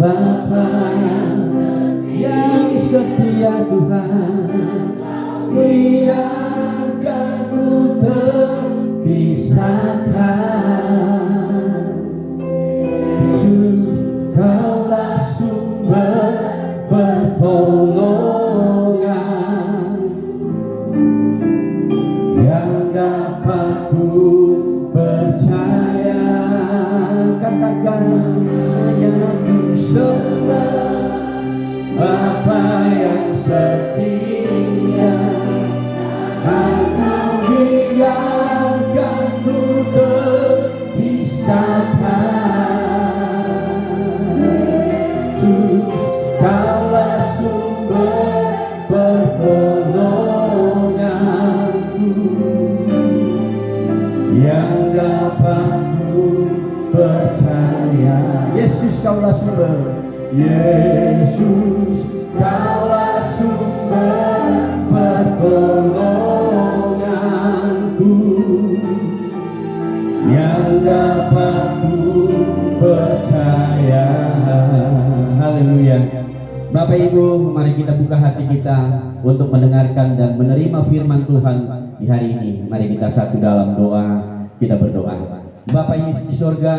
Bapa yang setia Tuhan, biarkan ku terpisahkan. Yesus, Kaulah sumber pertolongan yang dapat ku percaya. Katakan hanya ku sembah Bapa yang setia, Engkau biarkan ku terpisahkan. Yesus, Kaulah sumber pertolonganku yang dapat ku percaya. Yesus, Kaulah sumber. Yesus, Kaulah sumber pertolonganku yang dapat ku percaya. Haleluya. Bapak Ibu, mari kita buka hati kita untuk mendengarkan dan menerima firman Tuhan di hari ini. Mari kita satu dalam doa, kita berdoa. Bapa Yesus di surga,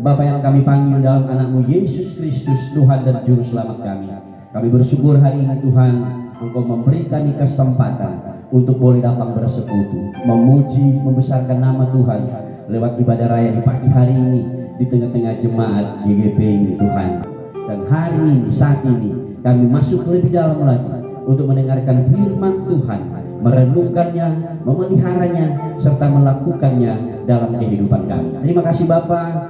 Bapa yang kami panggil dalam anakmu Yesus Kristus, Tuhan dan Juru Selamat kami. Kami bersyukur hari ini Tuhan, Engkau memberi kami kesempatan untuk boleh datang bersekutu, memuji, membesarkan nama Tuhan lewat ibadah raya di pagi hari ini di tengah-tengah jemaat GGP ini Tuhan. Dan hari ini, saat ini kami masuk lebih dalam lagi untuk mendengarkan firman Tuhan, merenungkannya, memeliharanya, serta melakukannya dalam kehidupan kami. Terima kasih Bapa.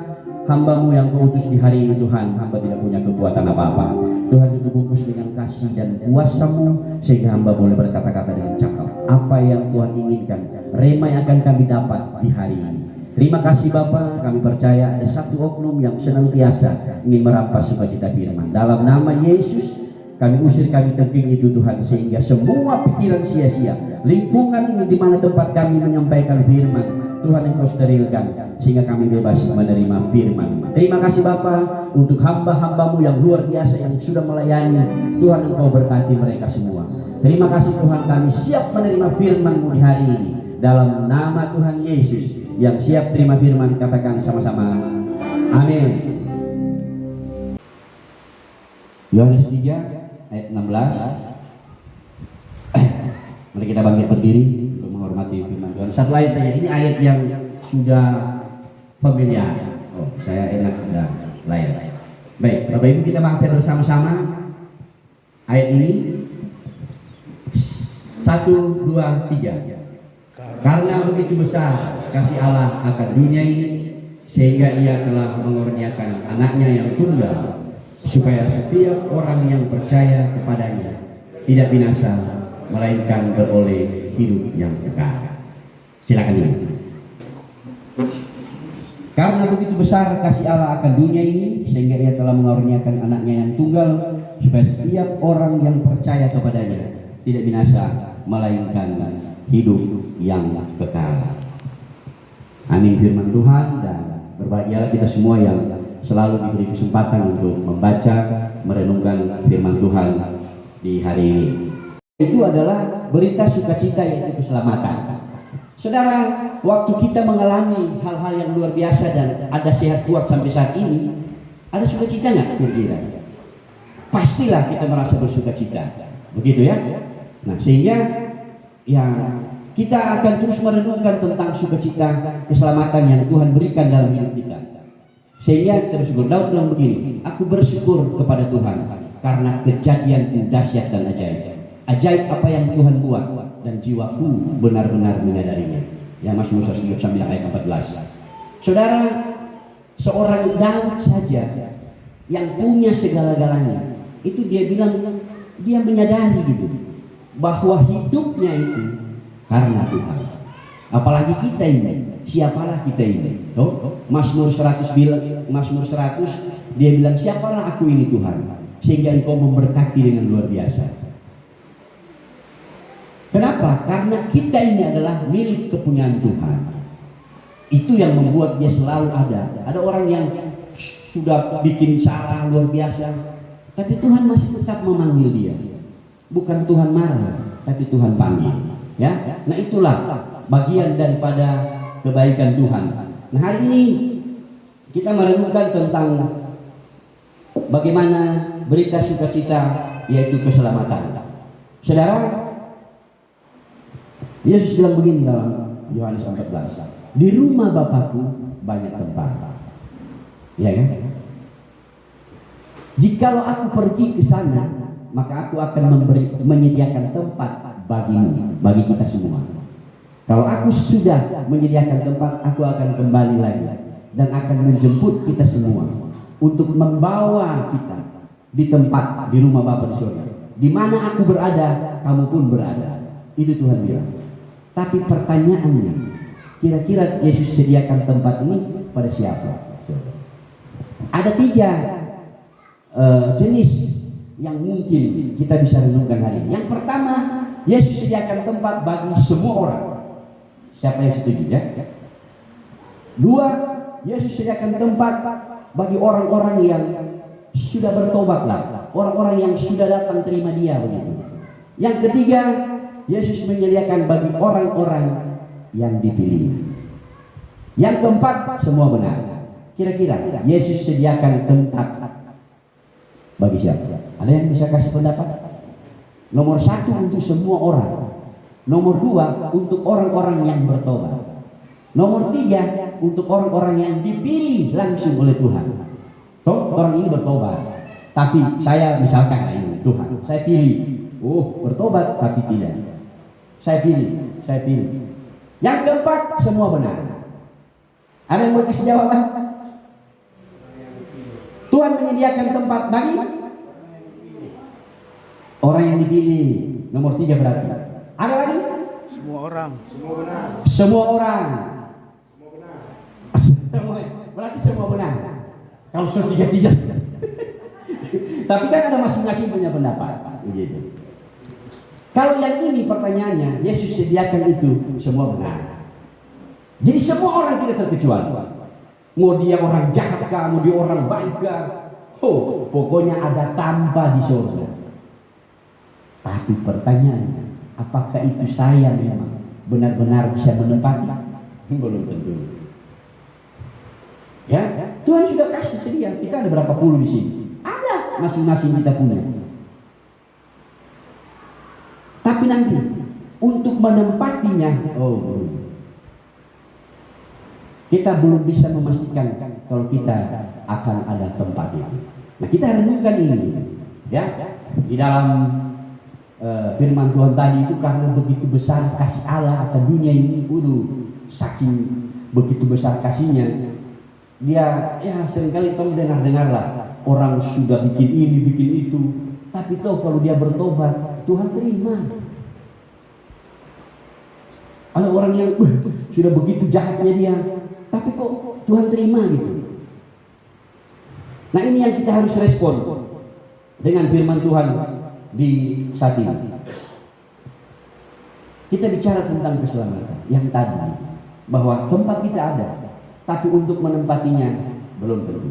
hamba-Mu yang Kau utus di hari ini Tuhan. Hamba tidak punya kekuatan apa-apa. Tuhan, itu bungkus dengan kasih dan kuasa-Mu sehingga hamba boleh berkata-kata dengan cakap apa yang Tuhan inginkan, rema yang akan kami dapat di hari ini. Terima kasih Bapa, kami percaya ada satu oknum yang senantiasa ingin merampas sukacita firman. Dalam nama Yesus kami usir, kami tengking itu Tuhan, sehingga semua pikiran sia-sia, lingkungan ini di mana tempat kami menyampaikan firman, Tuhan Engkau sterilkan sehingga kami bebas menerima firman. Terima kasih Bapa untuk hamba-hamba-Mu yang luar biasa yang sudah melayani. Tuhan Engkau berkati mereka semua. Terima kasih Tuhan, kami siap menerima firman-Mu di hari ini. Dalam nama Tuhan Yesus, yang siap terima firman katakan sama-sama amin. Yohanes 3 ayat 16. Mari kita bangkit berdiri untuk menghormati firman Tuhan. Satu ayat saja, ini ayat yang sudah familiar. Oh, saya enak dan lain. Baik, Bapak Ibu, kita baca bersama-sama ayat ini. 1, 2, 3. Karena begitu besar kasih Allah akan dunia ini, sehingga Ia telah mengurniakan anaknya yang tunggal, supaya setiap orang yang percaya kepadanya tidak binasa, melainkan beroleh hidup yang kekal. Silakan dulu. Karena begitu besar kasih Allah akan dunia ini, sehingga Ia telah mengurniakan anaknya yang tunggal, supaya setiap orang yang percaya kepadanya tidak binasa, melainkan hidup yang kekal. Amin firman Tuhan, dan berbahagialah kita semua yang selalu diberi kesempatan untuk membaca, merenungkan firman Tuhan di hari ini. Itu adalah berita sukacita, yaitu keselamatan. Saudara, waktu kita mengalami hal-hal yang luar biasa dan ada sehat kuat sampai saat ini, ada sukacita nggak kira-kira? Pastilah kita merasa bersukacita, begitu ya. Nah, sehingga ya kita akan terus merenungkan tentang sukacita keselamatan yang Tuhan berikan dalam hidup kita. Sehingga kita bersyukur. Daud bilang begini, aku bersyukur kepada Tuhan karena kejadian dahsyat dan ajaib. Ajaib apa yang Tuhan buat, dan jiwaku benar-benar menyadarinya. Ya, Mazmur 139 ayat 14. Saudara, seorang Daud saja yang punya segala-galanya, itu dia bilang, dia menyadari gitu, bahwa hidupnya itu karena Tuhan. Apalagi kita ini, siapalah kita ini? Oh, Mazmur 100 dia bilang, siapalah aku ini Tuhan, sehingga Engkau memberkati dengan luar biasa. Kenapa? Karena kita ini adalah milik kepunyaan Tuhan. Itu yang membuat dia selalu ada. Ada orang yang sudah bikin salah luar biasa, tapi Tuhan masih tetap memanggil dia. Bukan Tuhan marah, tapi Tuhan panggil. Ya, nah itulah bagian daripada kebaikan Tuhan. Nah, hari ini kita merenungkan tentang bagaimana berita sukacita, yaitu keselamatan. Saudara, Yesus bilang begini dalam Yohanes 14, di rumah Bapakku banyak tempat. Ya kan? Jikalau aku pergi ke sana, maka aku akan menyediakan tempat bagimu, bagi kita semua. Kalau aku sudah menyediakan tempat, aku akan kembali lagi dan akan menjemput kita semua untuk membawa kita di tempat, di rumah Bapa di surga. Di mana aku berada, kamu pun berada. Itu Tuhan bilang. Tapi pertanyaannya, kira-kira Yesus sediakan tempat ini pada siapa? Ada 3 jenis yang mungkin kita bisa renungkan hari ini. Yang pertama, Yesus sediakan tempat bagi semua orang. Siapa yang setuju ya? 2, Yesus sediakan tempat bagi orang-orang yang sudah bertobatlah, orang-orang yang sudah datang terima Dia begitu. Yang ketiga, Yesus menyediakan bagi orang-orang yang dipilih. Yang keempat, semua benar. Kira-kira Yesus sediakan tempat bagi siapa? Ada yang bisa kasih pendapat? Nomor 1 untuk semua orang. Nomor 2 untuk orang-orang yang bertobat. Nomor 3 untuk orang-orang yang dipilih langsung oleh Tuhan. Toh orang ini bertobat, tapi saya misalkan ini Tuhan, saya pilih. Oh, bertobat tapi tidak. Saya pilih. Yang keempat, semua benar. Ada yang mau kasih jawaban? Tuhan menyediakan tempat bagi orang yang dipilih. Nomor 3 berarti. Ada lagi? Semua orang. Semua orang. Berarti semua benar. Kalau tiga-tiga. Tapi kan ada masing-masing punya pendapat. Begitu. Kalau yang ini pertanyaannya, Yesus sediakan itu semua benar. Jadi semua orang tidak terkecuali. Mau dia orang jahat kah, mau dia orang baik kah, pokoknya ada tanpa di surga. Tapi pertanyaannya, apakah itu saya memang benar-benar bisa menempati? Belum tentu. Ya, Tuhan sudah kasih sedia. Kita ada berapa puluh di sini? Ada, masing-masing kita punya. Tapi nanti untuk menempatinya, kita belum bisa memastikan kalau kita akan ada tempat itu. Nah, kita renungkan ini, ya, di dalam firman Tuhan tadi itu, karena begitu besar kasih Allah akan dunia ini, saking begitu besar kasihnya, dia ya seringkali kamu dengar-dengarlah orang sudah bikin ini, bikin itu, tapi toh kalau dia bertobat, Tuhan terima. Ada orang yang sudah begitu jahatnya dia, tapi kok Tuhan terima gitu. Nah, ini yang kita harus respon dengan firman Tuhan di saat ini. Kita bicara tentang keselamatan yang tadi, bahwa tempat kita ada, tapi untuk menempatinya belum tentu.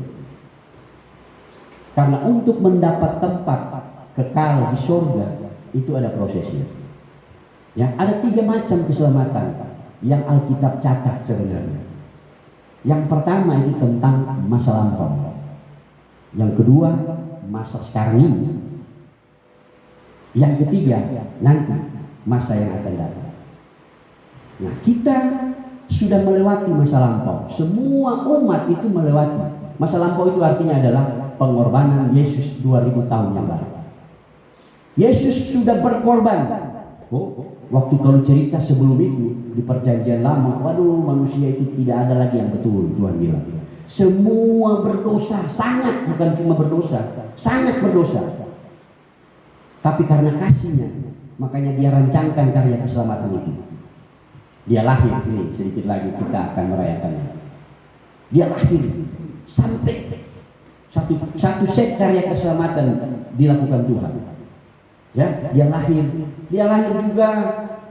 Karena untuk mendapat tempat kekal di surga itu ada prosesnya. Ya, ada 3 macam keselamatan yang Alkitab catat sebenarnya. Yang pertama itu tentang masa lampau. Yang kedua masa sekarang ini. Yang ketiga nanti masa yang akan datang. Nah, kita sudah melewati masa lampau. Semua umat itu melewati. Masa lampau itu artinya adalah pengorbanan Yesus 2000 tahun yang lalu. Yesus sudah berkorban. Waktu kalau cerita sebelum itu di perjanjian lama, manusia itu tidak ada lagi yang betul, Tuhan bilang. Semua berdosa, sangat, bukan cuma berdosa, sangat berdosa. Tapi karena kasihnya, makanya dia rancangkan karya keselamatan itu. Dia lahir, ini sedikit lagi kita akan merayakannya. Dia lahir sampai satu set karya keselamatan dilakukan Tuhan. Ya, dia lahir juga,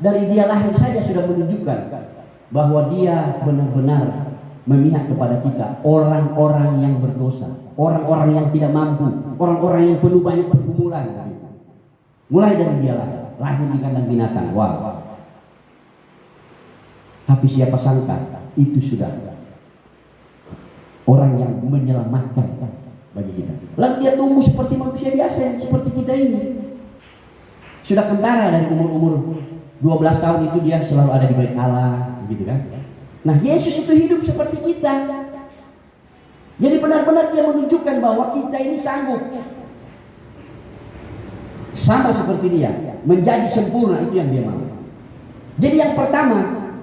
dari dia lahir saja sudah menunjukkan bahwa dia benar-benar memihak kepada kita, orang-orang yang berdosa, orang-orang yang tidak mampu, orang-orang yang penuh banyak pergumulan. Mulai dari dia lahir di kandang binatang. Wow. Tapi siapa sangka itu sudah orang yang menyelamatkan bagi kita. Lalu dia tumbuh seperti manusia biasa, seperti kita ini. Sudah kentara dari umur 12 tahun itu dia selalu ada di bait Allah, gitu kan? Nah, Yesus itu hidup seperti kita. Jadi benar-benar dia menunjukkan bahwa kita ini sanggup sama seperti dia, menjadi sempurna, itu yang dia mau. Jadi yang pertama,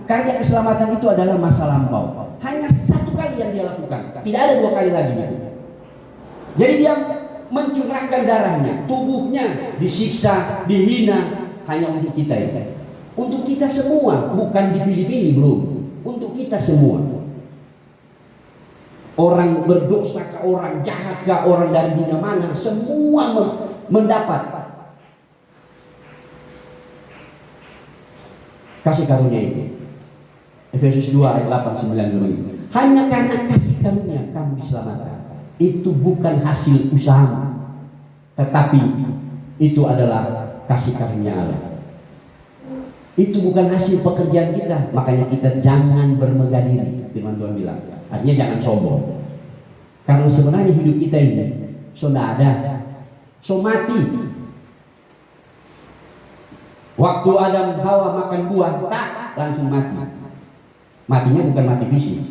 karya keselamatan itu adalah masa lampau. Hanya 1 kali yang dia lakukan, tidak ada 2 kali lagi gitu. Jadi dia mencurahkan darahnya, tubuhnya disiksa, dihina, hanya untuk kita ini. Untuk kita semua, bukan dipilih-pilih, belum. Untuk kita semua. Orang berdosa ke orang jahat ke orang dari dunia mana, semua mendapat kasih karunia itu. Efesus 2 ayat 8-9. Hanya karena kasih karunia kamu diselamatkan. Itu bukan hasil usaha, tetapi itu adalah kasih karunia Allah. Itu bukan hasil pekerjaan kita, makanya kita jangan bermegah diri. Firman Tuhan bilang, artinya jangan sombong. Karena sebenarnya hidup kita ini sudah ada, so mati. Waktu Adam Hawa makan buah, tak langsung mati. Matinya bukan mati fisik,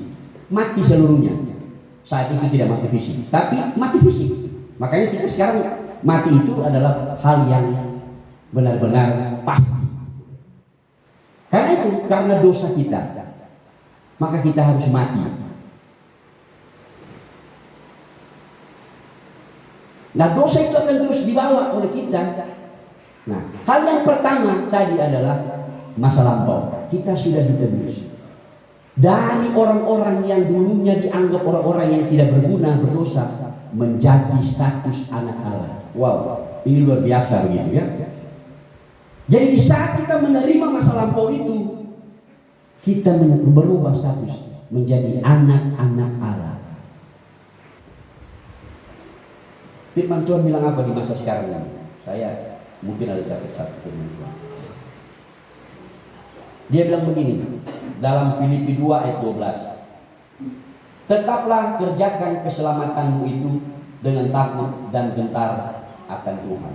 mati seluruhnya. Saat itu tidak mati fisik, tapi mati fisik. Makanya kita sekarang mati itu adalah hal yang benar-benar pasti. Karena itu, karena dosa kita, maka kita harus mati. Nah, dosa itu akan terus dibawa oleh kita. Nah, hal yang pertama tadi adalah masa lampau. Kita sudah ditebus dari orang-orang yang dulunya dianggap orang-orang yang tidak berguna, berdosa, menjadi status anak Allah. Wow, ini luar biasa begitu ya. Jadi di saat kita menerima masa lampau itu, kita berubah status menjadi anak-anak Allah. Firman Tuhan bilang apa di masa sekarang ini? Saya mungkin ada catat satu firman Tuhan. Dia bilang begini dalam Filipi 2 ayat 12. Tetaplah kerjakan keselamatanmu itu dengan takut dan gentar akan Tuhan.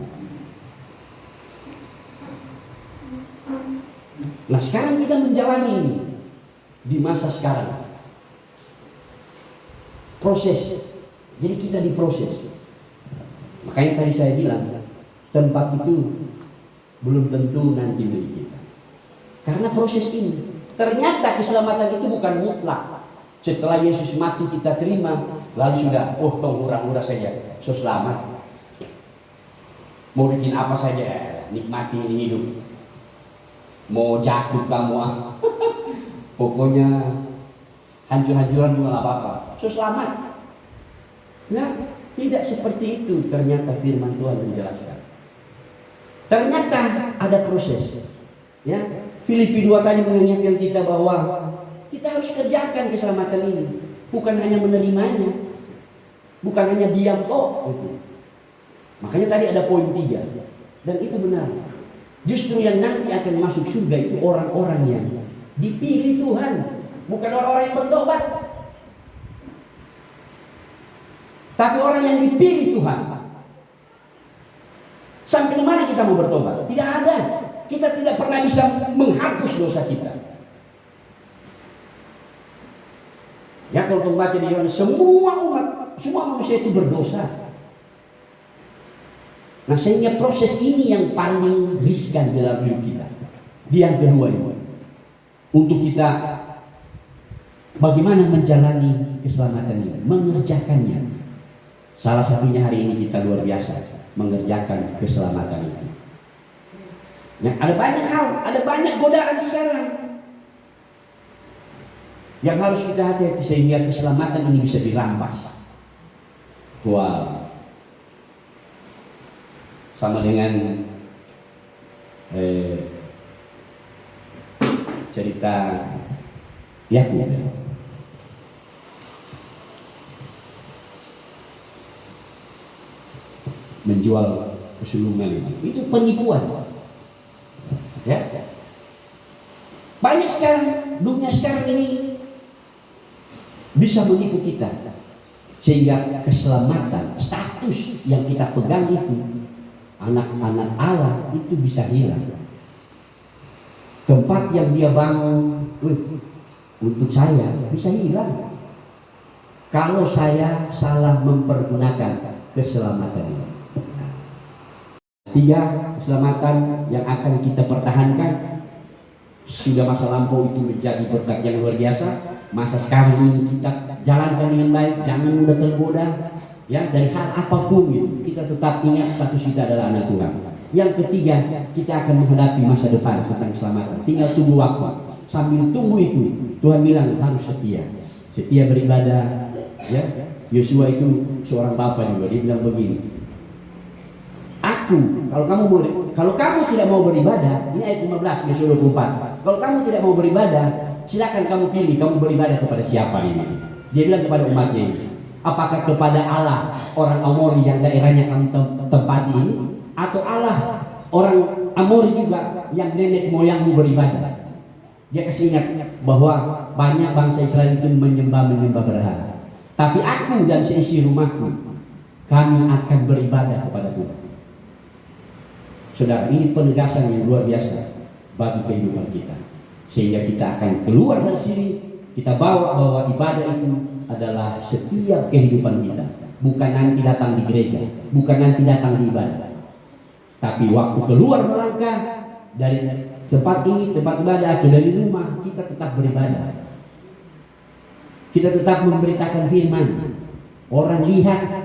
Nah, sekarang kita menjalani ini di masa sekarang. Proses. Jadi kita diproses. Makanya tadi saya bilang tempat itu belum tentu nanti milik kita. Karena proses ini. Ternyata keselamatan itu bukan mutlak. Setelah Yesus mati kita terima, lalu sudah, tong hura-hura saja, so selamat. Mau bikin apa saja, nikmati ini hidup. Mau jatuh kamu, pokoknya hancur-hancuran juga gak apa-apa, so selamat. Nah, tidak seperti itu ternyata firman Tuhan menjelaskan. Ternyata ada proses. Ya, Filipi 2 tadi mengingatkan kita bahwa kita harus kerjakan keselamatan ini, bukan hanya menerimanya, bukan hanya diam toh. Makanya tadi ada poin 3, dan itu benar. Justru yang nanti akan masuk surga itu orang-orang yang dipilih Tuhan, bukan orang-orang yang bertobat, tapi orang yang dipilih Tuhan. Sampai di mana kita mau bertobat? Tidak ada. Kita tidak pernah bisa menghapus dosa kita. Ya, kalau kita baca di Yohanes, semua umat, semua manusia itu berdosa. Nah, sehingga proses ini yang paling riskan dalam hidup kita. Di yang kedua ini, untuk kita bagaimana menjalani keselamatan ini, mengerjakannya. Salah satunya hari ini kita luar biasa mengerjakan keselamatan itu. Nah, ada banyak hal, ada banyak godaan sekarang yang harus kita hati-hati sehingga keselamatan ini bisa dirampas. Wow. Sama dengan cerita Yakub. Menjual kesulungan itu penipuan. Ya. Banyak sekarang, dunia sekarang ini bisa menipu kita sehingga keselamatan, status yang kita pegang itu anak-anak Allah itu bisa hilang. Tempat yang dia bangun untuk saya bisa hilang kalau saya salah mempergunakan keselamatan ini. 3, keselamatan yang akan kita pertahankan. Sudah masa lampau itu menjadi berkat yang luar biasa. Masa sekarang ini kita jalankan dengan baik, jangan mudah tergoda. Ya, dari hal apapun gitu, kita tetap ingat status kita adalah anak Tuhan. Yang ketiga, kita akan menghadapi masa depan tentang keselamatan. Tinggal tunggu waktu. Sambil tunggu itu, Tuhan bilang harus setia. Setia beribadah. Ya, Yosua itu seorang bapak juga. Dia bilang begini. Kalau kamu tidak mau beribadah, ini ayat 15 Yosua 24. Kalau kamu tidak mau beribadah, silakan kamu pilih kamu beribadah kepada siapa ini. Dia bilang kepada umatnya ini. Apakah kepada Allah orang Amori yang daerahnya kamu tempati ini, atau Allah orang Amori juga yang nenek moyangmu beribadah? Dia kasih ingat bahwa banyak bangsa Israel itu menyembah berhala. Tapi aku dan seisi rumahku, kami akan beribadah kepada Tuhan. Saudara, ini penegasan yang luar biasa bagi kehidupan kita. Sehingga kita akan keluar dari sini, kita bawa bahwa ibadah itu adalah setiap kehidupan kita. Bukan nanti datang di gereja, bukan nanti datang di ibadah. Tapi waktu keluar melangkah dari tempat ini, tempat ibadah, atau dari rumah, kita tetap beribadah. Kita tetap memberitakan firman. Orang lihat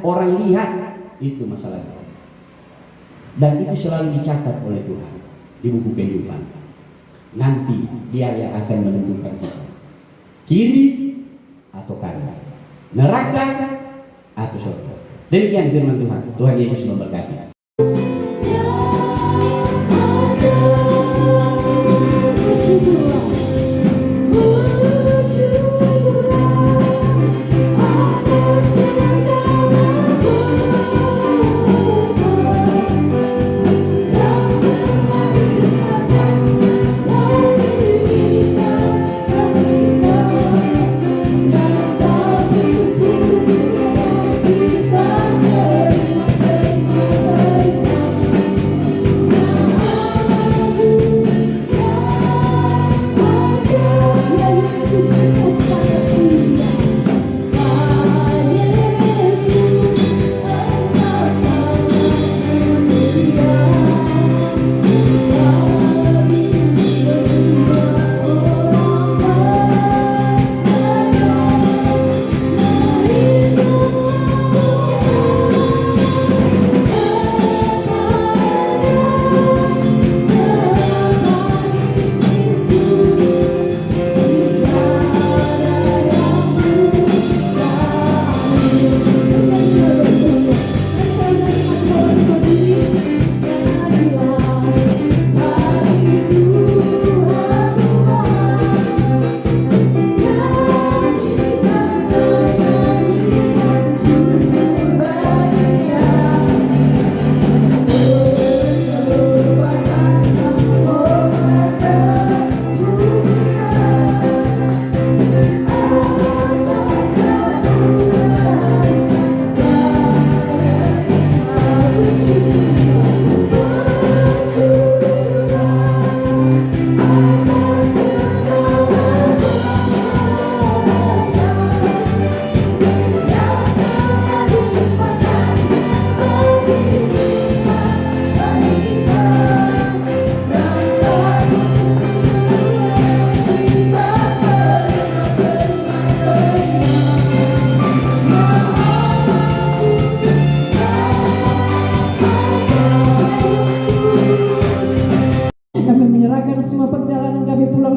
Itu masalahnya. Dan itu selalu dicatat oleh Tuhan di buku kehidupan. Nanti Dia yang akan menentukan kita, kiri atau kanan, neraka atau surga. Demikian firman Tuhan. Tuhan Yesus memberkati.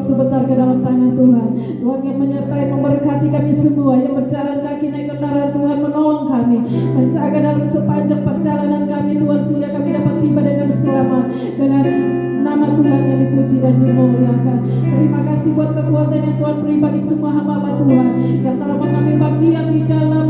Sebentar ke dalam tangan Tuhan. Tuhan yang menyertai, memberkati kami semua, yang berjalan kaki naik kendaraan, Tuhan menolong kami, menjaga dalam sepanjang perjalanan kami Tuhan, sehingga kami dapat tiba dengan selamat, dengan nama Tuhan yang dipuji dan dimuliakan. Terima kasih buat kekuatan yang Tuhan beri bagi semua hamba-hamba Tuhan yang telah mengambil bagian di dalam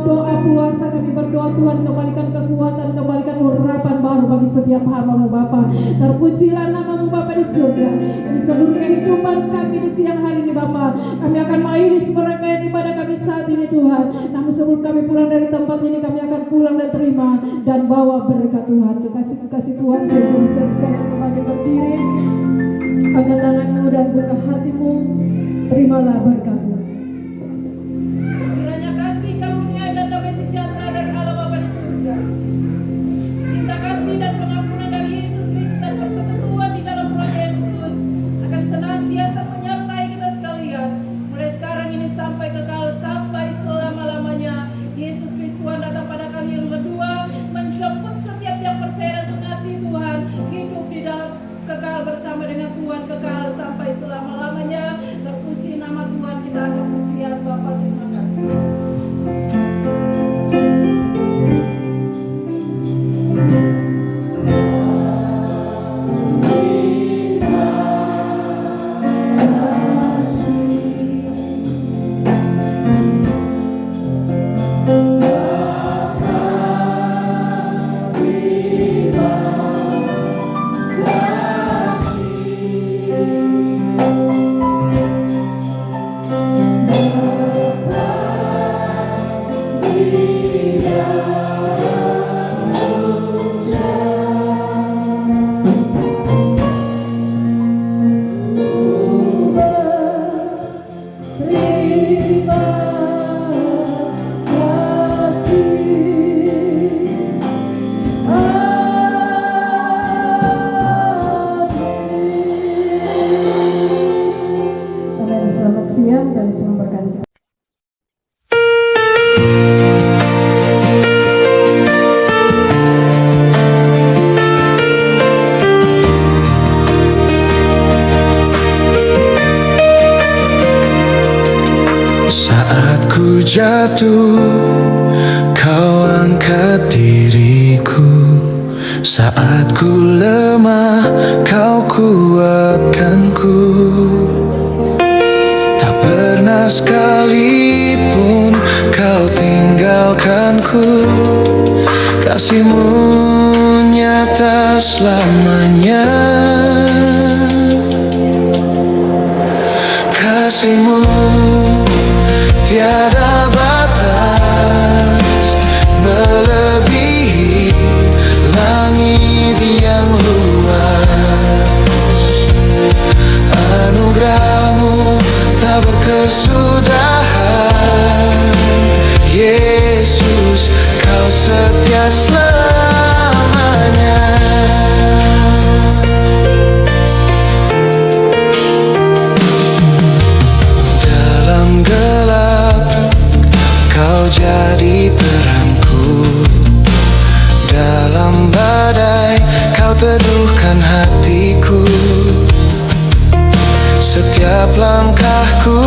doa puasa. Kami berdoa Tuhan, kembalikan kekuatan, kembalikan urapan baru bagi setiap hamba-Mu Bapa. Terpujilah nama-Mu Bapa di surga. Di seluruh kehidupan kami di siang hari ini Bapa, kami akan mengakhiri serangkaian ibadah kami saat ini Tuhan. Namun sebelum kami pulang dari tempat ini, kami akan pulang dan terima dan bawa berkat Tuhan. Kekasih Tuhan, saya jadikan sekalian kembali berdiri, angkat tanganmu dan buka hatimu, terimalah berkat Tuhan. Kiranya kasih karunia dan damai sejahtera dari Allah Bapa di surga, cinta kasih dan pengampunan dari Yesus Kristus dan persekutuan di dalam Roh yang kudus akan senantiasa menyertai kita sekalian, mulai sekarang ini sampai kekal, sampai selama-lamanya. Yesus Kristus Tuhan datang pada kali yang kedua, menjemput setiap yang percaya dan mengasihi Tuhan, hidup di dalam kekal bersama dengan Tuhan, kekal sampai selama-lamanya. Terpuji nama Tuhan kita. Saat ku jatuh, kau angkat diriku. Saat ku lemah, kau kuatkanku. Tak pernah sekalipun kau tinggalkanku. Kasih-Mu nyata selamanya. Kasih-Mu tiada batas, melebihi langit yang luas. Anugerah-Mu tak berkesudahan. Yesus, Kau setia selamanya. Dalam gelap Kau jadi terangku. Dalam badai Kau teduhkan hatiku. Setiap langkahku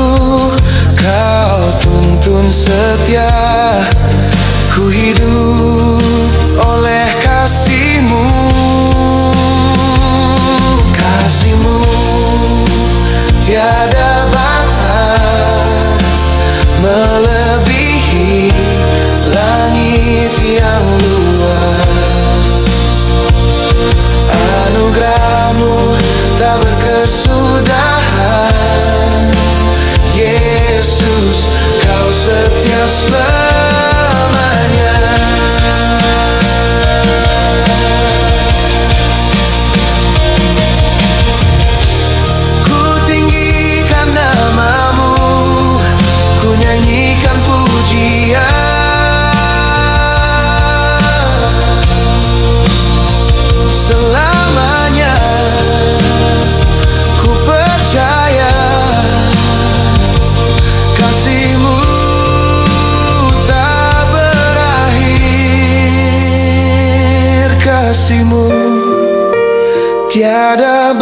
Kau tuntun setia. Ku hidup oleh kasih-Mu. Kasih-Mu tiada batas, melebihi langit yang luas. Anugerah-Mu tak berkesudahan. Yesus, Kau setia selamanya. Ku tinggikan nama-Mu, ku nyanyikan pujian. Selamanya ku percaya kasih-Mu tak berakhir. Kasih-Mu tiada